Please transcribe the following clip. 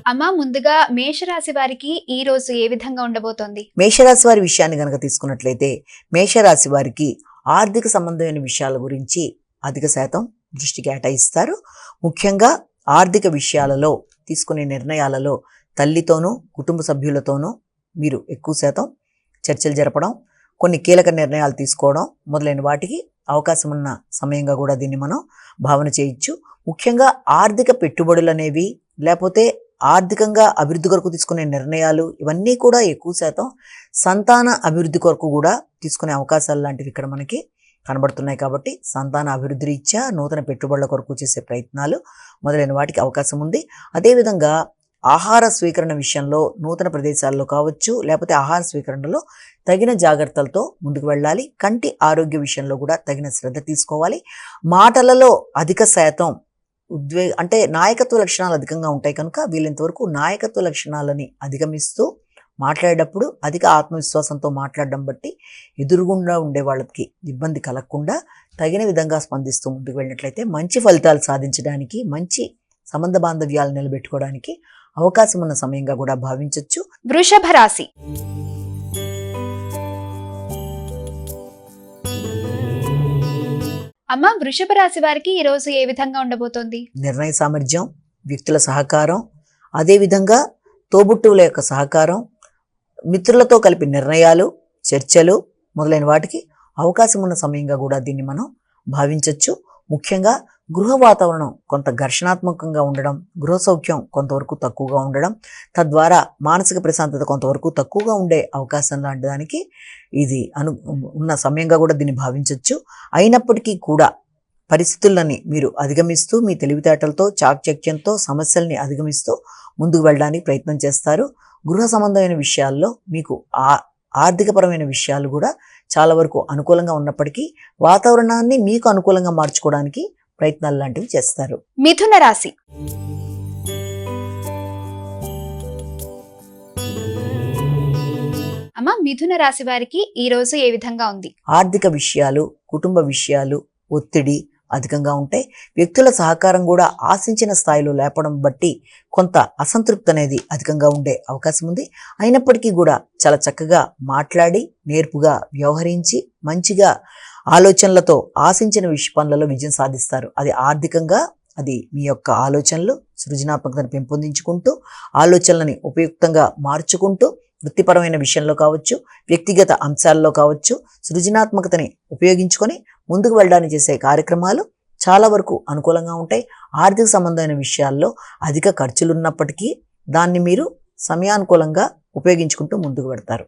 అమ్మ ముందుగా మేషరాశి వారికి ఈ రోజు ఏ విధంగా ఉండబోతోంది? మేషరాశి వారి విషయాన్ని గనక తీసుకున్నట్లయితే మేషరాశి వారికి ఆర్థిక సంబంధమైన విషయాల గురించి అధిక శాతం దృష్టి కేటాయిస్తారు. ముఖ్యంగా ఆర్థిక విషయాలలో తీసుకునే నిర్ణయాలలో తల్లితోనూ కుటుంబ సభ్యులతోనూ మీరు ఎక్కువ శాతం చర్చలు జరపడం, కొన్ని కీలక నిర్ణయాలు తీసుకోవడం మొదలైన వాటికి అవకాశం ఉన్న సమయంగా కూడా దీన్ని మనం భావన చేయొచ్చు. ముఖ్యంగా ఆర్థిక పెట్టుబడులు అనేవి లేకపోతే ఆర్థికంగా అభివృద్ధి కొరకు తీసుకునే నిర్ణయాలు ఇవన్నీ కూడా ఎక్కువ శాతం సంతాన అభివృద్ధి కొరకు కూడా తీసుకునే అవకాశాలు లాంటివి ఇక్కడ మనకి కనబడుతున్నాయి. కాబట్టి సంతాన అభివృద్ధి రీత్యా నూతన పెట్టుబడుల కొరకు చేసే ప్రయత్నాలు మొదలైన వాటికి అవకాశం ఉంది. అదేవిధంగా ఆహార స్వీకరణ విషయంలో నూతన ప్రదేశాల్లో కావచ్చు, లేకపోతే ఆహార స్వీకరణలో తగిన జాగ్రత్తలతో ముందుకు వెళ్ళాలి. కంటి ఆరోగ్య విషయంలో కూడా తగిన శ్రద్ధ తీసుకోవాలి. మాటలలో అధిక శాతం అంటే నాయకత్వ లక్షణాలు అధికంగా ఉంటాయి కనుక వీళ్ళంతవరకు నాయకత్వ లక్షణాలని అధిగమిస్తూ మాట్లాడేటప్పుడు అధిక ఆత్మవిశ్వాసంతో మాట్లాడడం బట్టి ఎదురుగుండా ఉండే వాళ్ళకి ఇబ్బంది కలగకుండా తగిన విధంగా స్పందిస్తూ ముందుకు వెళ్ళినట్లయితే మంచి ఫలితాలు సాధించడానికి, మంచి సంబంధ బాంధవ్యాలు నిలబెట్టుకోవడానికి అవకాశం ఉన్న సమయంగా కూడా భావించవచ్చు. వృషభ రాశి. అమ్మ వృషభ రాశి వారికి ఈ రోజు ఏ విధంగా ఉండబోతోంది? నిర్ణయ సామర్థ్యం, వ్యక్తుల సహకారం, అదేవిధంగా తోబుట్టువుల యొక్క సహకారం, మిత్రులతో కలిపి నిర్ణయాలు, చర్చలు మొదలైన వాటికి అవకాశం ఉన్న సమయంగా కూడా దీన్ని మనం భావించవచ్చు. ముఖ్యంగా గృహ వాతావరణం కొంత ఘర్షణాత్మకంగా ఉండడం, గృహ సౌఖ్యం కొంతవరకు తక్కువగా ఉండడం, తద్వారా మానసిక ప్రశాంతత కొంతవరకు తక్కువగా ఉండే అవకాశం లాంటి దానికి ఇది ఉన్న సమయంగా కూడా దీన్ని భావించవచ్చు. అయినప్పటికీ కూడా పరిస్థితులని మీరు అధిగమిస్తూ మీ తెలివితేటలతో, చాకచక్యంతో సమస్యల్ని అధిగమిస్తూ ముందుకు వెళ్ళడానికి ప్రయత్నం చేస్తారు. గృహ సంబంధమైన విషయాల్లో మీకు ఆర్థికపరమైన విషయాలు కూడా చాలా వరకు అనుకూలంగా ఉన్నప్పటికీ వాతావరణాన్ని మీకు అనుకూలంగా మార్చుకోవడానికి ప్రయత్నాలు లాంటివి చేస్తారు. మిథున రాశి. అమ్మ మిథున రాశి వారికి ఈ రోజు ఏ విధంగా ఉంది? ఆర్థిక విషయాలు, కుటుంబ విషయాలు, ఒత్తిడి అధికంగా ఉంటాయి. వ్యక్తుల సహకారం కూడా ఆశించిన స్థాయిలో లేపడం బట్టి కొంత అసంతృప్తి అనేది అధికంగా ఉండే అవకాశం ఉంది. అయినప్పటికీ కూడా చాలా చక్కగా మాట్లాడి నేర్పుగా వ్యవహరించి మంచిగా ఆలోచనలతో ఆశించిన పనులలో విజయం సాధిస్తారు. అది ఆర్థికంగా, అది మీ యొక్క ఆలోచనలు సృజనాత్మకతను పెంపొందించుకుంటూ ఆలోచనలని ఉపయుక్తంగా మార్చుకుంటూ వృత్తిపరమైన విషయంలో కావచ్చు, వ్యక్తిగత అంశాల్లో కావచ్చు సృజనాత్మకతని ఉపయోగించుకొని ముందుకు వెళ్ళడానికి చేసే కార్యక్రమాలు చాలా వరకు అనుకూలంగా ఉంటాయి. ఆర్థిక సంబంధమైన విషయాల్లో అధిక ఖర్చులు ఉన్నప్పటికీ దాన్ని మీరు సమయానుకూలంగా ఉపయోగించుకుంటూ ముందుకు పెడతారు.